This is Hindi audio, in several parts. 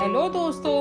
हेलो दोस्तों,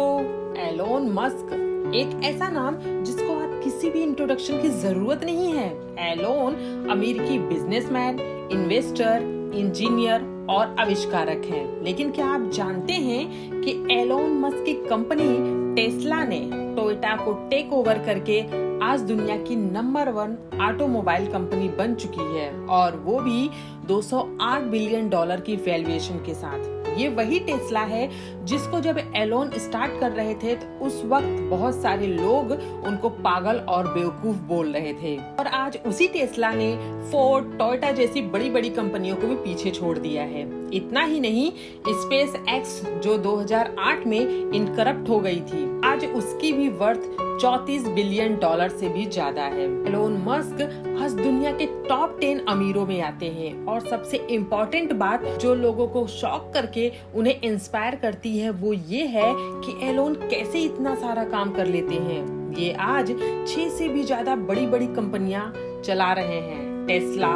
एलोन मस्क एक ऐसा नाम जिसको आप किसी भी इंट्रोडक्शन की जरूरत नहीं है। एलोन अमेरिकी बिजनेसमैन, इन्वेस्टर, इंजीनियर और आविष्कारक हैं। लेकिन क्या आप जानते हैं कि एलोन मस्क की कंपनी टेस्ला ने टोयोटा को टेक ओवर करके आज दुनिया की नंबर 1 ऑटोमोबाइल कंपनी बन चुकी है, और वो भी $208 बिलियन की वैल्यूएशन के साथ। ये वही टेस्ला है जिसको जब एलोन स्टार्ट कर रहे थे तो उस वक्त बहुत सारे लोग उनको पागल और बेवकूफ बोल रहे थे, और आज उसी टेस्ला ने फोर्ड, टोयोटा जैसी बड़ी बड़ी कंपनियों को भी पीछे छोड़ दिया है। इतना ही नहीं, स्पेस एक्स जो 2008 में इनकरप्ट हो गई थी, आज उसकी भी वर्थ $34 बिलियन से भी ज्यादा है। एलोन मस्क आज दुनिया के टॉप 10 अमीरों में आते हैं, और सबसे इम्पोर्टेंट बात जो लोगों को शॉक करके उन्हें इंस्पायर करती है वो ये है कि एलोन कैसे इतना सारा काम कर लेते हैं। ये आज 6 से भी ज्यादा बड़ी बड़ी कंपनियां चला रहे हैं। टेस्ला,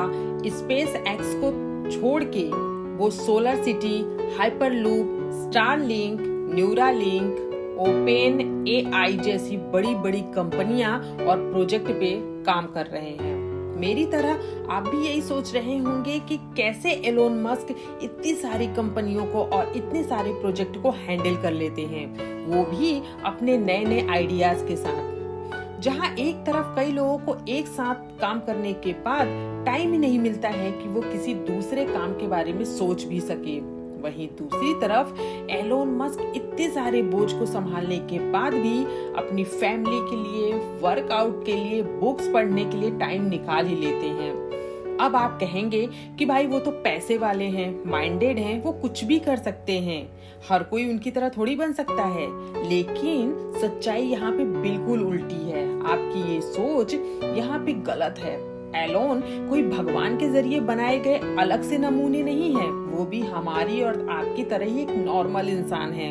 स्पेस एक्स को छोड़ के वो solar city, hyperloop, Starlink, Neuralink, open AI जैसी बड़ी बड़ी कंपनियां और प्रोजेक्ट पे काम कर रहे हैं। मेरी तरह आप भी यही सोच रहे होंगे कि कैसे एलोन मस्क इतनी सारी कंपनियों को और इतने सारे प्रोजेक्ट को हैंडल कर लेते हैं, वो भी अपने नए नए आइडियाज के साथ। जहां एक तरफ कई लोगों को एक साथ काम करने के बाद टाइम ही नहीं मिलता है कि वो किसी दूसरे काम के बारे में सोच भी सके, वहीं दूसरी तरफ एलोन मस्क इतने सारे बोझ को संभालने के बाद भी अपनी फैमिली के लिए, वर्कआउट के लिए, बुक्स पढ़ने के लिए टाइम निकाल ही लेते हैं। अब आप कहेंगे कि भाई वो तो पैसे वाले हैं, माइंडेड हैं, वो कुछ भी कर सकते हैं, हर कोई उनकी तरह थोड़ी बन सकता है। लेकिन सच्चाई यहाँ पे बिल्कुल उल्टी है। आपकी ये सोच यहाँ पे गलत है। एलोन कोई भगवान के जरिए बनाए गए अलग से नमूने नहीं है, वो भी हमारी और आपकी तरह ही एक नॉर्मल इंसान है।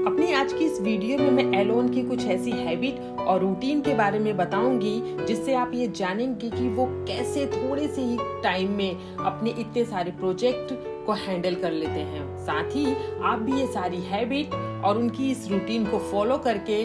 अपनी आज की इस वीडियो में मैं एलोन की कुछ ऐसी हैबिट और रूटीन के बारे में बताऊंगी जिससे आप ये जानेंगे कि वो कैसे थोड़े से ही टाइम में अपने इतने सारे प्रोजेक्ट को हैंडल कर लेते हैं। साथ ही आप भी ये सारी हैबिट और उनकी इस रूटीन को फॉलो करके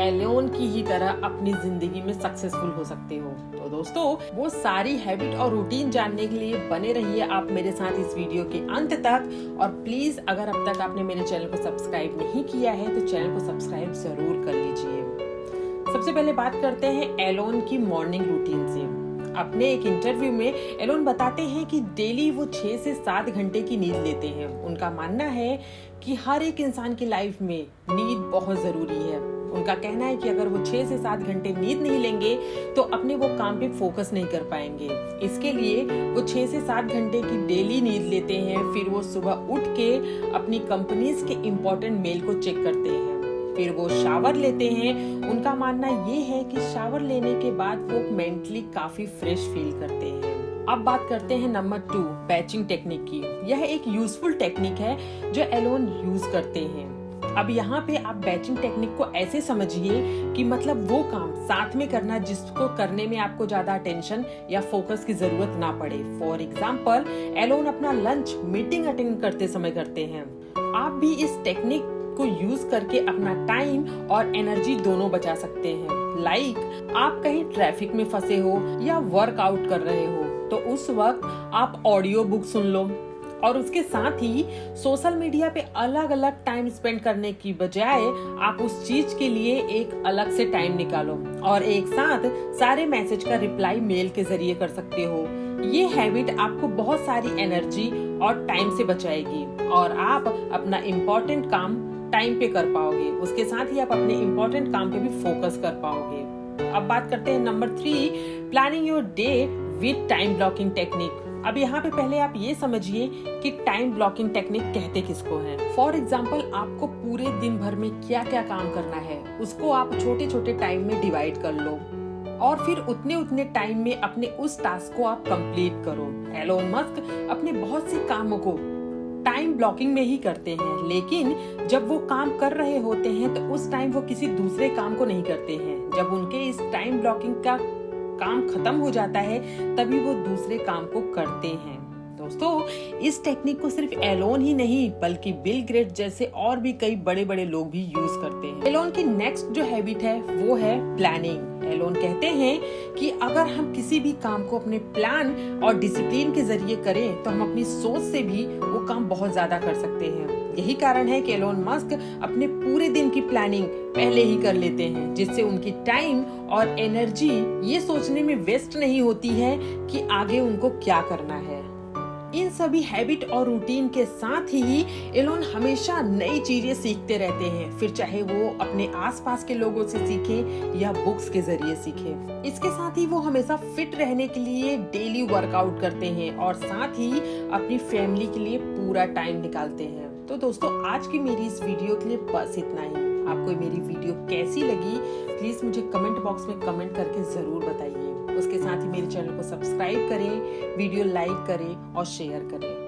एलोन की ही तरह अपनी जिंदगी में सक्सेसफुल हो सकते हो। तो दोस्तों, वो सारी हैबिट और रूटीन जानने के लिए बने रहिए आप मेरे साथ इस वीडियो के अंत तक। और प्लीज अगर अब तक आपने मेरे चैनल को सब्सक्राइब नहीं किया है तो चैनल को सब्सक्राइब जरूर कर लीजिए। सबसे पहले बात करते हैं एलोन की मॉर्निंग रूटीन से। अपने एक इंटरव्यू में एलोन बताते हैं कि डेली वो 6 से 7 घंटे की नींद लेते हैं। उनका मानना है कि हर एक इंसान की लाइफ में नींद बहुत जरूरी है। उनका कहना है कि अगर वो 6 से 7 घंटे नींद नहीं लेंगे तो अपने वो काम पे फोकस नहीं कर पाएंगे। इसके लिए वो 6 से 7 घंटे की डेली नींद लेते हैं। फिर वो सुबह उठ के अपनी कंपनीज के इम्पोर्टेंट मेल को चेक करते हैं। फिर वो शावर लेते हैं। उनका मानना ये है कि शावर लेने के बाद वो मेंटली काफी फ्रेश फील करते हैं। अब बात करते हैं नंबर 2, बैचिंग टेक्निक की। यह एक यूजफुल टेक्निक है जो एलोन यूज करते हैं। अब यहाँ पे आप बैचिंग टेक्निक को ऐसे समझिए कि मतलब वो काम साथ में करना जिसको करने में आपको ज्यादा अटेंशन या फोकस की जरूरत ना पड़े। फॉर एग्जाम्पल, एलोन अपना लंच मीटिंग अटेंड करते समय करते हैं। आप भी इस टेक्निक को यूज करके अपना टाइम और एनर्जी दोनों बचा सकते हैं। लाइक आप कहीं ट्रैफिक में फंसे हो या वर्कआउट कर रहे हो तो उस वक्त आप ऑडियो बुक सुन लो, और उसके साथ ही सोशल मीडिया पे अलग अलग टाइम स्पेंड करने की बजाय आप उस चीज के लिए एक अलग से टाइम निकालो और एक साथ सारे मैसेज का रिप्लाई मेल के जरिए कर सकते हो। ये हैबिट आपको बहुत सारी एनर्जी और टाइम से बचाएगी, और आप अपना इम्पोर्टेंट काम टाइम पे कर पाओगे। उसके साथ ही आप अपने इम्पोर्टेंट काम पे भी फोकस कर पाओगे। अब बात करते हैं number 3, planning your day with time blocking technique. अब यहाँ पे पहले आप ये समझिए कि टाइम ब्लॉकिंग टेक्निक कहते किसको है। फॉर एग्जाम्पल, आपको पूरे दिन भर में क्या क्या काम करना है उसको आप छोटे छोटे टाइम में डिवाइड कर लो, और फिर उतने टाइम में अपने उस टास्क को आप कंप्लीट करो। एलोन मस्क अपने बहुत से कामों को टाइम ब्लॉकिंग में ही करते हैं, लेकिन जब वो काम कर रहे होते हैं तो उस टाइम वो किसी दूसरे काम को नहीं करते हैं। जब उनके इस टाइम ब्लॉकिंग का काम खत्म हो जाता है तभी वो दूसरे काम को करते हैं। तो दोस्तों इस टेक्निक को सिर्फ एलोन ही नहीं बल्कि बिल गेट्स जैसे और भी कई बड़े बड़े लोग भी यूज करते हैं। एलोन की नेक्स्ट जो हैबिट है वो है प्लानिंग। एलोन कहते हैं कि अगर हम किसी भी काम को अपने प्लान और डिसिप्लिन के जरिए करें तो हम अपनी सोच से भी वो काम बहुत ज्यादा कर सकते हैं। यही कारण है कि एलोन मस्क अपने पूरे दिन की प्लानिंग पहले ही कर लेते हैं, जिससे उनकी टाइम और एनर्जी ये सोचने में वेस्ट नहीं होती है कि आगे उनको क्या करना है। इन सभी हैबिट और रूटीन के साथ ही एलोन हमेशा नई चीजें सीखते रहते हैं, फिर चाहे वो अपने आसपास के लोगों से सीखें या बुक्स के जरिए सीखें। इसके साथ ही वो हमेशा फिट रहने के लिए डेली वर्कआउट करते हैं और साथ ही अपनी फैमिली के लिए पूरा टाइम निकालते हैं। तो दोस्तों आज की मेरी इस वीडियो के लिए बस इतना ही। आपको मेरी वीडियो कैसी लगी प्लीज मुझे कमेंट बॉक्स में कमेंट करके जरूर बताइए। उसके साथ ही मेरे चैनल को सब्सक्राइब करें, वीडियो लाइक करें और शेयर करें।